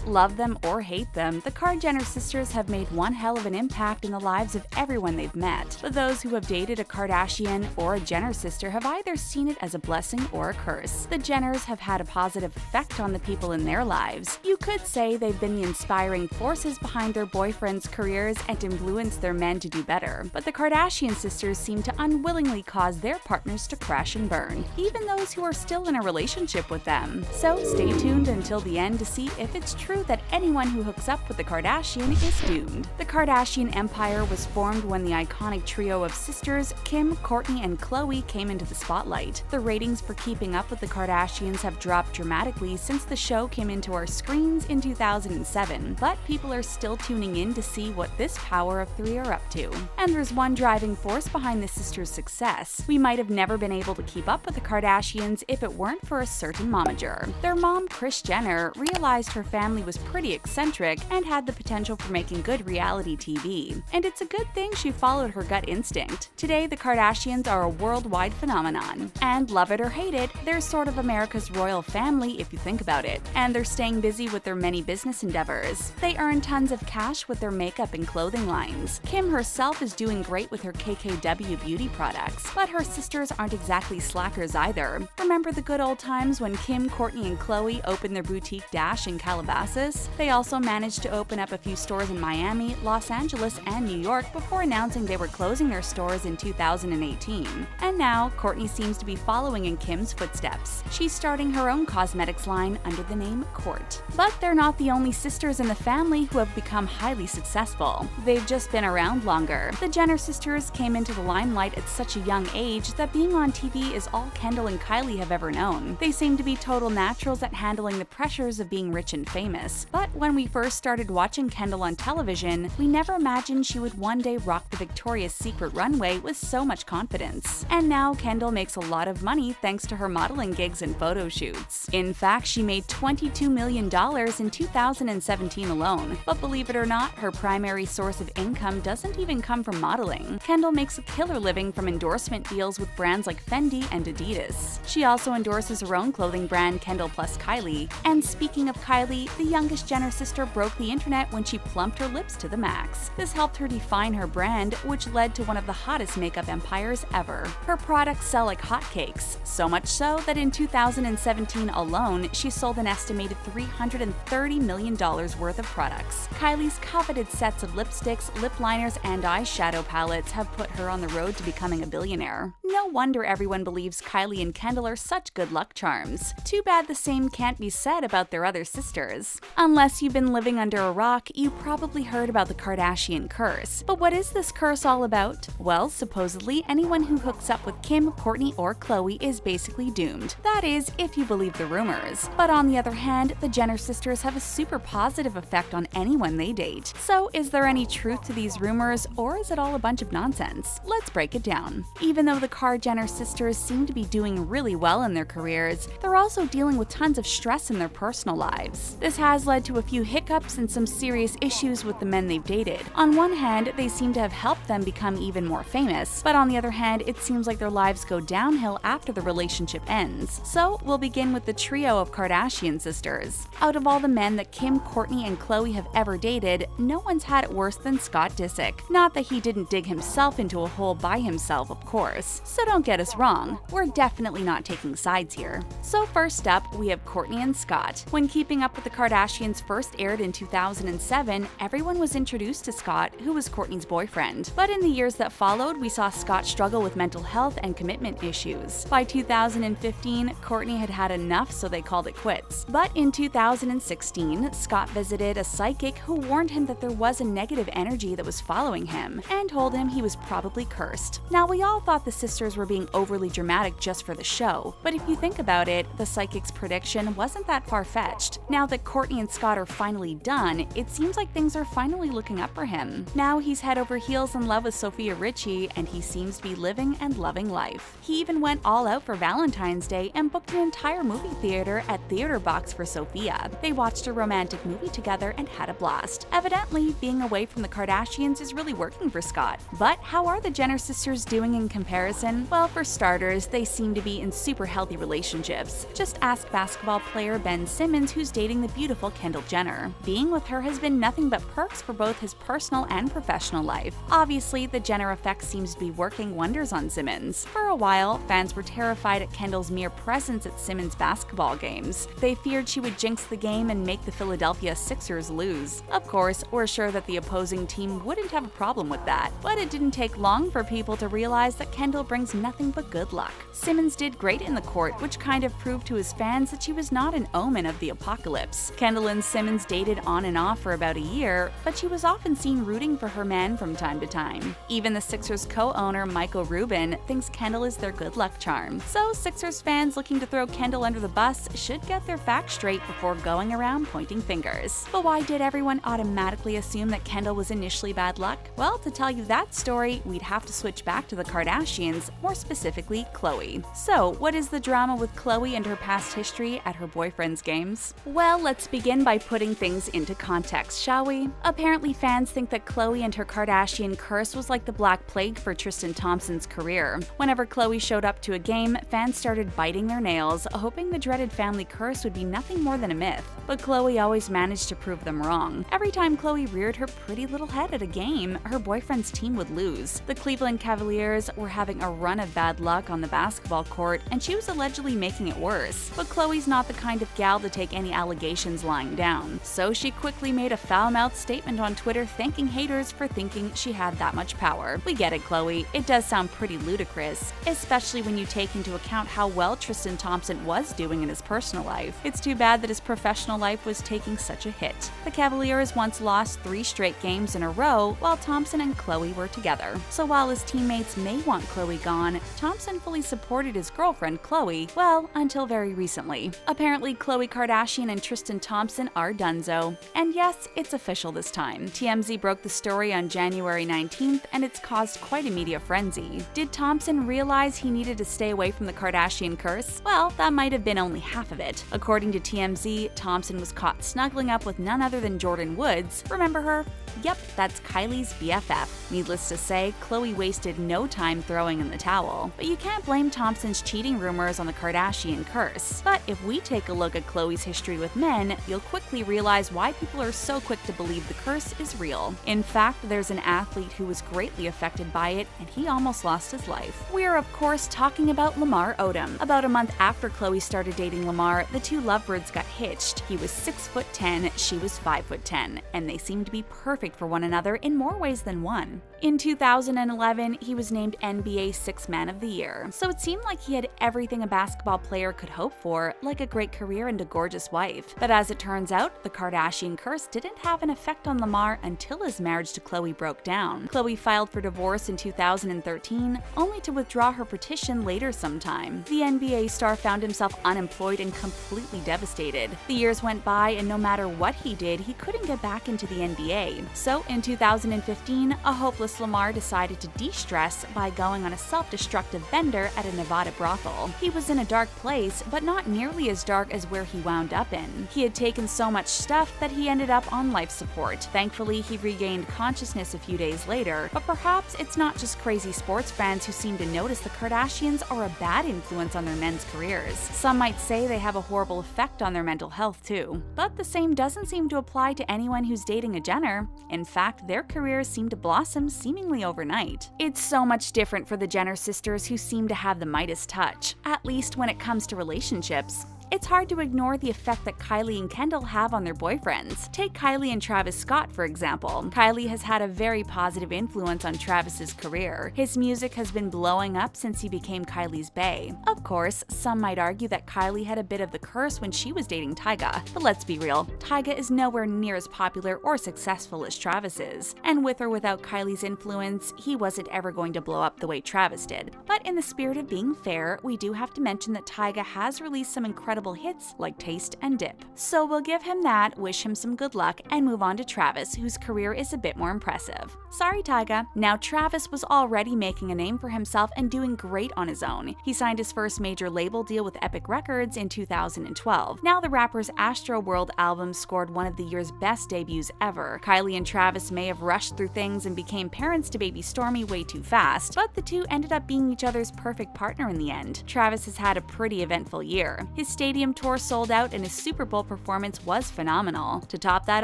Love them or hate them, the Jenner sisters have made one hell of an impact in the lives of everyone they've met. But those who have dated a Kardashian or a Jenner sister have either seen it as a blessing or a curse. The Jenners have had a positive effect on the people in their lives. You could say they've been the inspiring forces behind their boyfriends' careers and influenced their men to do better. But the Kardashian sisters seem to unwillingly cause their partners to crash and burn, even those who are still in a relationship with them. So stay tuned until the end to see if it's true that anyone who hooks up with the Kardashian is doomed. The Kardashian empire was formed when the iconic trio of sisters Kim, Kourtney, and Khloe came into the spotlight. The ratings for Keeping Up with the Kardashians have dropped dramatically since the show came into our screens in 2007, but people are still tuning in to see what this power of three are up to. And there's one driving force behind the sisters' success. We might have never been able to keep up with the Kardashians if it weren't for a certain momager. Their mom, Kris Jenner, realized her family was pretty eccentric and had the potential for making good reality TV. And it's a good thing she followed her gut instinct. Today, the Kardashians are a worldwide phenomenon. And love it or hate it, they're sort of America's royal family if you think about it. And they're staying busy with their many business endeavors. They earn tons of cash with their makeup and clothing lines. Kim herself is doing great with her KKW beauty products, but her sisters aren't exactly slackers either. Remember the good old times when Kim, Kourtney, and Khloe opened their boutique Dash in Calabasas? They also managed to open up a few stores in Miami, Los Angeles, and New York before announcing they were closing their stores in 2018. And now, Kourtney seems to be following in Kim's footsteps. She's starting her own cosmetics line under the name Kourt. But they're not the only sisters in the family who have become highly successful. They've just been around longer. The Jenner sisters came into the limelight at such a young age that being on TV is all Kendall and Kylie have ever known. They seem to be total naturals at handling the pressures of being rich and famous. But when we first started watching Kendall on television, we never imagined she would one day rock the Victoria's Secret runway with so much confidence. And now Kendall makes a lot of money thanks to her modeling gigs and photo shoots. In fact, she made $22 million in 2017 alone. But believe it or not, her primary source of income doesn't even come from modeling. Kendall makes a killer living from endorsement deals with brands like Fendi and Adidas. She also endorses her own clothing brand, Kendall plus Kylie. And speaking of Kylie, the youngest Jenner sister broke the internet when she plumped her lips to the max. This helped her define her brand, which led to one of the hottest makeup empires ever. Her products sell like hotcakes, so much so that in 2017 alone, she sold an estimated $330 million worth of products. Kylie's coveted sets of lipsticks, lip liners, and eyeshadow palettes have put her on the road to becoming a billionaire. No wonder everyone believes Kylie and Kendall are such good luck charms. Too bad the same can't be said about their other sisters. Unless you've been living under a rock, you probably heard about the Kardashian Kurse. But what is this curse all about? Well, supposedly, anyone who hooks up with Kim, Kourtney, or Khloe is basically doomed. That is, if you believe the rumors. But on the other hand, the Jenner sisters have a super positive effect on anyone they date. So is there any truth to these rumors, or is it all a bunch of nonsense? Let's break it down. Even though the Jenner sisters seem to be doing really well in their careers, they're also dealing with tons of stress in their personal lives. This has led to a few hiccups and some serious issues with the men they've dated. On one hand, they seem to have helped them become even more famous, but on the other hand, it seems like their lives go downhill after the relationship ends. So we'll begin with the trio of Kardashian sisters. Out of all the men that Kim, Kourtney, and Khloe have ever dated, no one's had it worse than Scott Disick. Not that he didn't dig himself into a hole by himself, of course. So don't get us wrong, we're definitely not taking sides here. So first up, we have Kourtney and Scott. When Keeping Up with the Kardashians first aired in 2007, everyone was introduced to Scott, who was Kourtney's boyfriend. But in the years that followed, we saw Scott struggle with mental health and commitment issues. By 2015, Kourtney had had enough, so they called it quits. But in 2016, Scott visited a psychic who warned him that there was a negative energy that was following him, and told him he was probably cursed. Now, we all thought the sisters were being overly dramatic just for the show, but if you think about it, the psychic's prediction wasn't that far-fetched. Now that Kourtney and Scott are finally done, it seems like things are finally looking up for him. Now he's head over heels in love with Sofia Richie, and he seems to be living and loving life. He even went all out for Valentine's Day and booked an entire movie theater at Theater Box for Sofia. They watched a romantic movie together and had a blast. Evidently, being away from the Kardashians is really working for Scott. But how are the Jenner sisters doing in comparison? Well, for starters, they seem to be in super healthy relationships. Just ask basketball player Ben Simmons, who's dating the beautiful beautiful Kendall Jenner. Being with her has been nothing but perks for both his personal and professional life. Obviously, the Jenner effect seems to be working wonders on Simmons. For a while, fans were terrified at Kendall's mere presence at Simmons' basketball games. They feared she would jinx the game and make the Philadelphia Sixers lose. Of course, we're sure that the opposing team wouldn't have a problem with that, but it didn't take long for people to realize that Kendall brings nothing but good luck. Simmons did great in the court, which kind of proved to his fans that she was not an omen of the apocalypse. Kendall and Simmons dated on and off for about a year, but she was often seen rooting for her man from time to time. Even the Sixers co-owner Michael RUBIN thinks Kendall is their good luck charm. So Sixers fans looking to throw Kendall under the bus should get their facts straight before going around pointing fingers. But why did everyone automatically assume that Kendall was initially bad luck? Well, to tell you that story, we'd have to switch back to the Kardashians, more specifically Khloe. So, what is the drama with Khloe and her past history at her boyfriend's games? Well, let's begin by putting things into context, shall we? Apparently, fans think that Khloe and her Kardashian curse was like the Black Plague for Tristan Thompson's career. Whenever Khloe showed up to a game, fans started biting their nails, hoping the dreaded family curse would be nothing more than a myth. But Khloe always managed to prove them wrong. Every time Khloe reared her pretty little head at a game, her boyfriend's team would lose. The Cleveland Cavaliers were having a run of bad luck on the basketball court, and she was allegedly making it worse. But Khloe's not the kind of gal to take any allegations lying down. So she quickly made a foul-mouthed statement on Twitter thanking haters for thinking she had that much power. We get it, Khloe. It does sound pretty ludicrous, especially when you take into account how well Tristan Thompson was doing in his personal life. It's too bad that his professional life was taking such a hit. The Cavaliers once lost 3 straight games in a row while Thompson and Khloe were together. So while his teammates may want Khloe gone, Thompson fully supported his girlfriend Khloe, well, until very recently. Apparently, Khloe Kardashian and Tristan Thompson are donezo. And yes, it's official this time. TMZ broke the story on January 19th, and it's caused quite a media frenzy. Did Thompson realize he needed to stay away from the Kardashian curse? Well, that might have been only half of it. According to TMZ, Thompson was caught snuggling up with none other than Jordyn Woods. Remember her? Yep, that's Kylie's BFF. Needless to say, Khloe wasted no time throwing in the towel. But you can't blame Thompson's cheating rumors on the Kardashian curse. But if we take a look at Khloe's history with men, you'll quickly realize why people are so quick to believe the curse is real. In fact, there's an athlete who was greatly affected by it, and he almost lost his life. We are, of course, talking about LAMAR ODOM. About a month after Khloe started dating LAMAR, the two lovebirds got hitched. He was 6'10", she was 5'10", and they seemed to be perfect for one another in more ways than one. In 2011, he was named NBA Sixth Man of the Year, so it seemed like he had everything a basketball player could hope for, like a great career and a gorgeous wife. But as it turns out, the Kardashian curse didn't have an effect on Lamar until his marriage to Khloe broke down. Khloe filed for divorce in 2013, only to withdraw her petition later sometime. The NBA star found himself unemployed and completely devastated. The years went by, and no matter what he did, he couldn't get back into the NBA. So in 2015, a hopeless Lamar decided to de-stress by going on a self-destructive bender at a Nevada brothel. He was in a dark place, but not nearly as dark as where he wound up in. He had taken so much stuff that he ended up on life support. Thankfully, he regained consciousness a few days later, but perhaps it's not just crazy sports fans who seem to notice the Kardashians are a bad influence on their men's careers. Some might say they have a horrible effect on their mental health too. But the same doesn't seem to apply to anyone who's dating a Jenner. In fact, their careers seem to blossom seemingly overnight. It's so much different for the Jenner sisters, who seem to have the Midas touch, at least when it comes to relationships. It's hard to ignore the effect that Kylie and Kendall have on their boyfriends. Take Kylie and Travis Scott, for example. Kylie has had a very positive influence on Travis's career. His music has been blowing up since he became Kylie's bae. Of course, some might argue that Kylie had a bit of the curse when she was dating Tyga, but let's be real, Tyga is nowhere near as popular or successful as Travis is. And with or without Kylie's influence, he wasn't ever going to blow up the way Travis did. But in the spirit of being fair, we do have to mention that Tyga has released some incredible hits like Taste and Dip. So we'll give him that, wish him some good luck, and move on to Travis, whose career is a bit more impressive. Sorry, Tyga. Now, Travis was already making a name for himself and doing great on his own. He signed his first major label deal with Epic Records in 2012. Now the rapper's Astroworld album scored one of the year's best debuts ever. Kylie and Travis may have rushed through things and became parents to baby Stormy way too fast, but the two ended up being each other's perfect partner in the end. Travis has had a pretty eventful year. His stadium tour sold out and his Super Bowl performance was phenomenal. To top that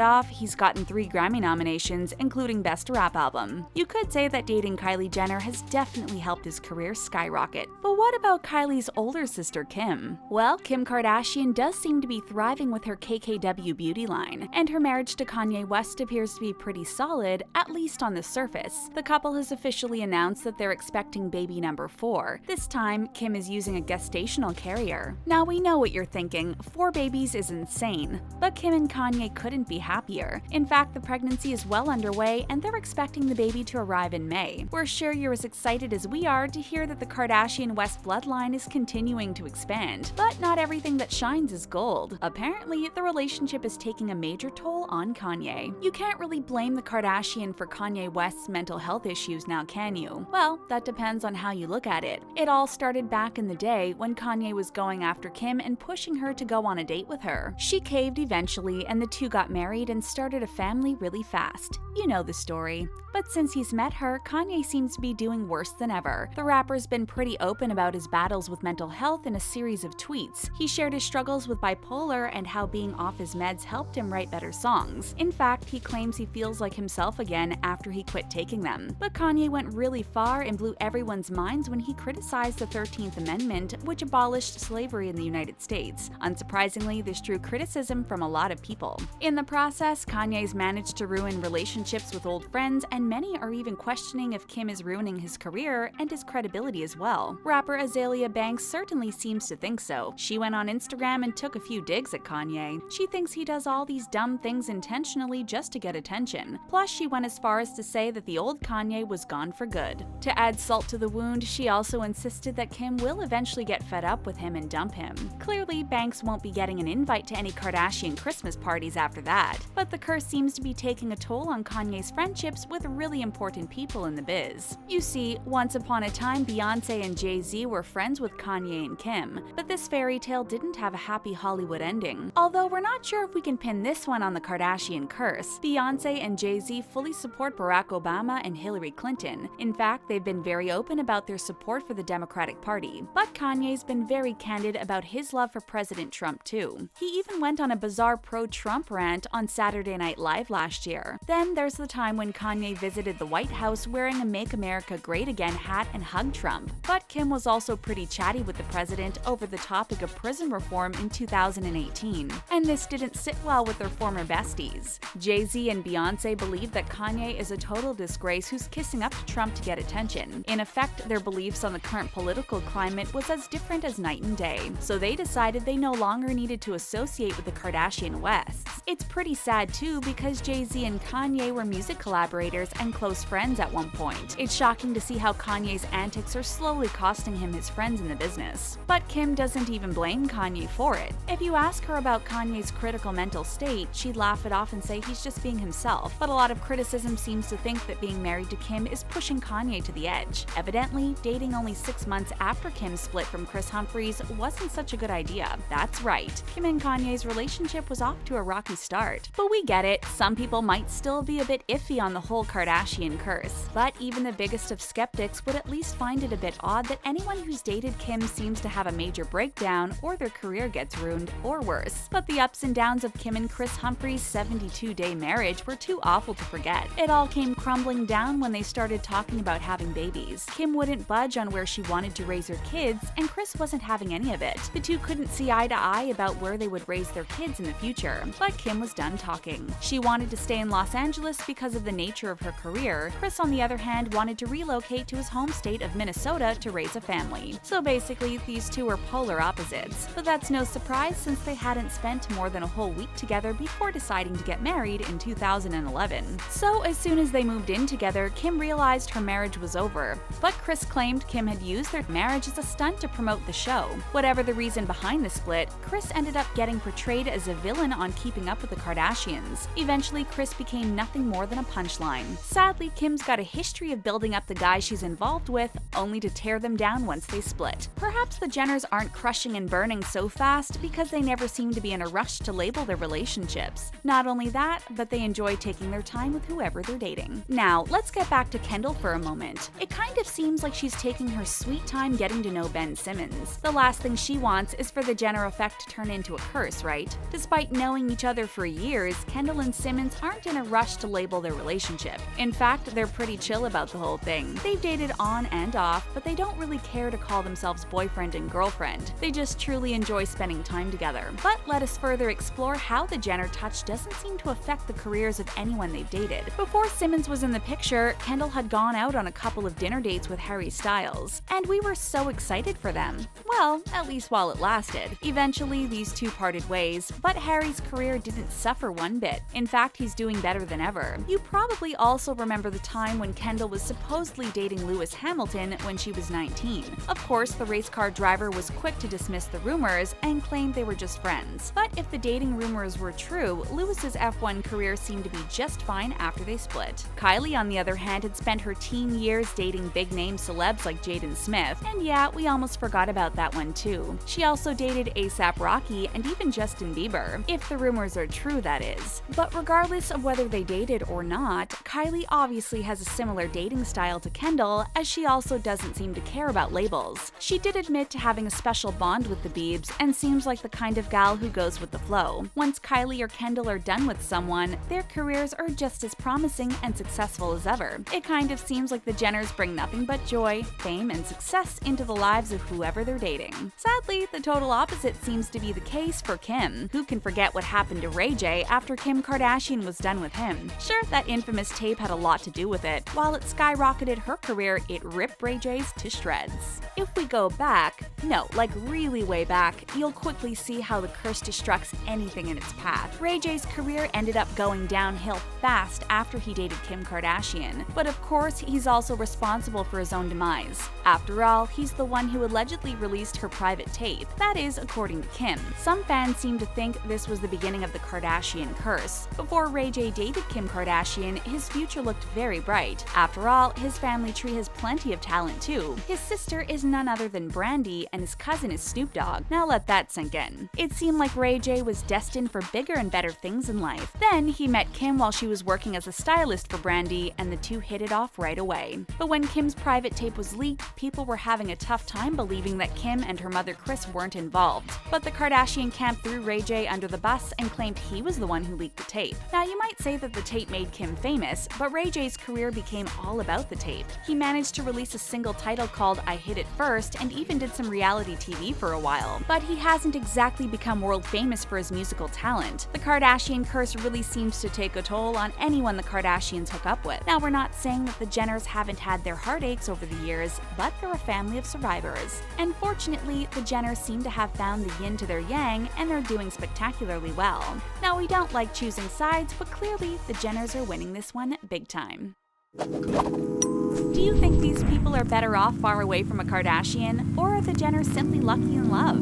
off, he's gotten 3 Grammy nominations, including Best Rap Album. You could say that dating Kylie Jenner has definitely helped his career skyrocket. But what about Kylie's older sister Kim? Well, Kim Kardashian does seem to be thriving with her KKW beauty line, and her marriage to Kanye West appears to be pretty solid, at least on the surface. The couple has officially announced that they're expecting baby number 4. This time, Kim is using a gestational carrier. Now we know what you're thinking, 4 babies is insane. But Kim and Kanye couldn't be happier. In fact, the pregnancy is well underway and they're expecting the baby to arrive in May. We're sure you're as excited as we are to hear that the Kardashian-West bloodline is continuing to expand. But not everything that shines is gold. Apparently, the relationship is taking a major toll on Kanye. You can't really blame the Kardashian for Kanye West's mental health issues now, can you? Well, that depends on how you look at it. It all started back in the day when Kanye was going after Kim and pushing her to go on a date with her. She caved eventually and the two got married and started a family really fast. You know the story. But since he's met her, Kanye seems to be doing worse than ever. The rapper's been pretty open about his battles with mental health in a series of tweets. He shared his struggles with bipolar and how being off his meds helped him write better songs. In fact, he claims he feels like himself again after he quit taking them. But Kanye went really far and blew everyone's minds when he criticized the 13th Amendment, which abolished slavery in the United States. Unsurprisingly, this drew criticism from a lot of people. In the process, Kanye's managed to ruin relationships with old friends, and many are even questioning if Kim is ruining his career and his credibility as well. Rapper AZEALIA certainly seems to think so. She went on Instagram and took a few digs at Kanye. She thinks he does all these dumb things intentionally just to get attention. Plus, she went as far as to say that the old Kanye was gone for good. To add salt to the wound, she also insisted that Kim will eventually get fed up with him and dump him. Clearly, Banks won't be getting an invite to any Kardashian Christmas parties after that. But the curse seems to be taking a toll on Kanye's friendships with really important people in the biz. You see, once upon a time, Beyonce and Jay-Z were friends with Kanye and Kim, but this fairy tale didn't have a happy Hollywood ending. Although we're not sure if we can pin this one on the Kardashian curse. Beyonce and Jay-Z fully support Barack Obama and Hillary Clinton. In fact, they've been very open about their support for the Democratic Party. But Kanye's been very candid about his love for President Trump too. He even went on a bizarre pro-Trump rant on Saturday Night Live last year. Then there's the time when Kanye visited the White House wearing a Make America Great Again hat and hugged Trump. But Kim was also pretty chatty with the president over the topic of prison reform in 2018. And this didn't sit well with their former besties. Jay-Z and Beyonce believe that Kanye is a total disgrace who's kissing up to Trump to get attention. In effect, their beliefs on the current political climate was as different as night and day. So they decided they no longer needed to associate with the Kardashian Wests. It's pretty sad too because Jay-Z and Kanye were music collaborators and close friends at one point. It's shocking to see how Kanye's antics are slowly costing him his friends in the business. But Kim doesn't even blame Kanye for it. If you ask her about Kanye's critical mental state, she'd laugh it off and say he's just being himself. But a lot of criticism seems to think that being married to Kim is pushing Kanye to the edge. Evidently, dating only 6 months after Kim split from Kris Humphries wasn't such a good idea. That's right, Kim and Kanye's relationship was off to a rocky start. But we get it, some people might still be a bit iffy on the whole Kardashian curse. But even the biggest of skeptics would at least find it a bit odd that anyone who's dated Kim seems to have a major breakdown or their career gets ruined or worse. But the ups and downs of Kim and Kris Humphries' 72-day marriage were too awful to forget. It all came crumbling down when they started talking about having babies. Kim wouldn't budge on where she wanted to raise her kids, and Kris wasn't having any of it. The two couldn't see eye to eye about where they would raise their kids in the future. But Kim was done talking. She wanted to stay in Los Angeles because of the nature of her career. Kris, on the other hand, wanted to relocate to his home state of Minnesota to raise a family. So basically, these two were polar opposites. But that's no surprise since they hadn't spent more than a whole week together before deciding to get married in 2011. So as soon as they moved in together, Kim realized her marriage was over. But Kris claimed Kim had used their marriage as a stunt to promote the show. Whatever the reason behind the split, Kris ended up getting portrayed as a villain on Keeping Up with the Kardashians. Eventually, Kris became nothing nothing more than a punchline. Sadly, Kim's got a history of building up the guys she's involved with, only to tear them down once they split. Perhaps the Jenners aren't crushing and burning so fast because they never seem to be in a rush to label their relationships. Not only that, but they enjoy taking their time with whoever they're dating. Now, let's get back to Kendall for a moment. It kind of seems like she's taking her sweet time getting to know Ben Simmons. The last thing she wants is for the Jenner effect to turn into a curse, right? Despite knowing each other for years, Kendall and Simmons aren't in a rush to label their relationship. In fact, they're pretty chill about the whole thing. They've dated on and off, but they don't really care to call themselves boyfriend and girlfriend. They just truly enjoy spending time together. But let us further explore how the Jenner touch doesn't seem to affect the careers of anyone they've dated. Before Simmons was in the picture, Kendall had gone out on a couple of dinner dates with Harry Styles, and we were so excited for them. Well, at least while it lasted. Eventually, these two parted ways, but Harry's career didn't suffer one bit. In fact, he's doing better than ever. You probably also remember the time when Kendall was supposedly dating Lewis Hamilton when she was 19. Of course, the race car driver was quick to dismiss the rumors and claimed they were just friends. But if the dating rumors were true, Lewis's F1 career seemed to be just fine after they split. Kylie, on the other hand, had spent her teen years dating big-name celebs like Jaden Smith, and yeah, we almost forgot about that one too. She also dated A$AP Rocky and even Justin Bieber, if the rumors are true, that is. But regardless of whether they dated or not, Kylie obviously has a similar dating style to Kendall, as she also doesn't seem to care about labels. She did admit to having a special bond with the Biebs and seems like the kind of gal who goes with the flow. Once Kylie or Kendall are done with someone, their careers are just as promising and successful as ever. It kind of seems like the Jenners bring nothing but joy, fame, and success into the lives of whoever they're dating. Sadly, the total opposite seems to be the case for Kim. Who can forget what happened to Ray J after Kim Kardashian was done with him? Sure, that infamous tape had a lot to do with it. While it skyrocketed her career, it ripped Ray J's to shreds. If we go back, no, like really way back, you'll quickly see how the curse destructs anything in its path. Ray J's career ended up going downhill fast after he dated Kim Kardashian, but of course, he's also responsible for his own demise. After all, he's the one who allegedly released her private tape. That is, according to Kim. Some fans seem to think this was the beginning of the Kardashian Kurse. Before Ray J dated Kim Kardashian, his future looked very bright. After all, his family tree has plenty of talent too. His sister is none other than Brandy, and his cousin is Snoop Dogg. Now let that sink in. It seemed like Ray J was destined for bigger and better things in life. Then he met Kim while she was working as a stylist for Brandy, and the two hit it off right away. But when Kim's private tape was leaked, people were having a tough time believing that Kim and her mother KRIS weren't involved. But the Kardashian camp threw Ray J under the bus and claimed he was the one who leaked the tape. Now you might say that the tape made Kim famous, but Ray J's career became all about the tape. He managed to release a single title called I Hit It First and even did some reality TV for a while. But he hasn't exactly become world famous for his musical talent. The Kardashian curse really seems to take a toll on anyone the Kardashians hook up with. Now we're not saying that the Jenners haven't had their heartaches over the years, but they're a family of survivors. And fortunately, the Jenners seem to have found the yin to their yang, and they're doing spectacularly well. Now we don't like choosing sides, but clearly the Jenners are winning this one big time. Do you think these people are better off far away from a Kardashian, or are the Jenners simply lucky in love?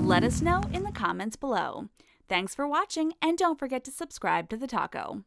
Let us know in the comments below. Thanks for watching, and don't forget to subscribe to The Taco.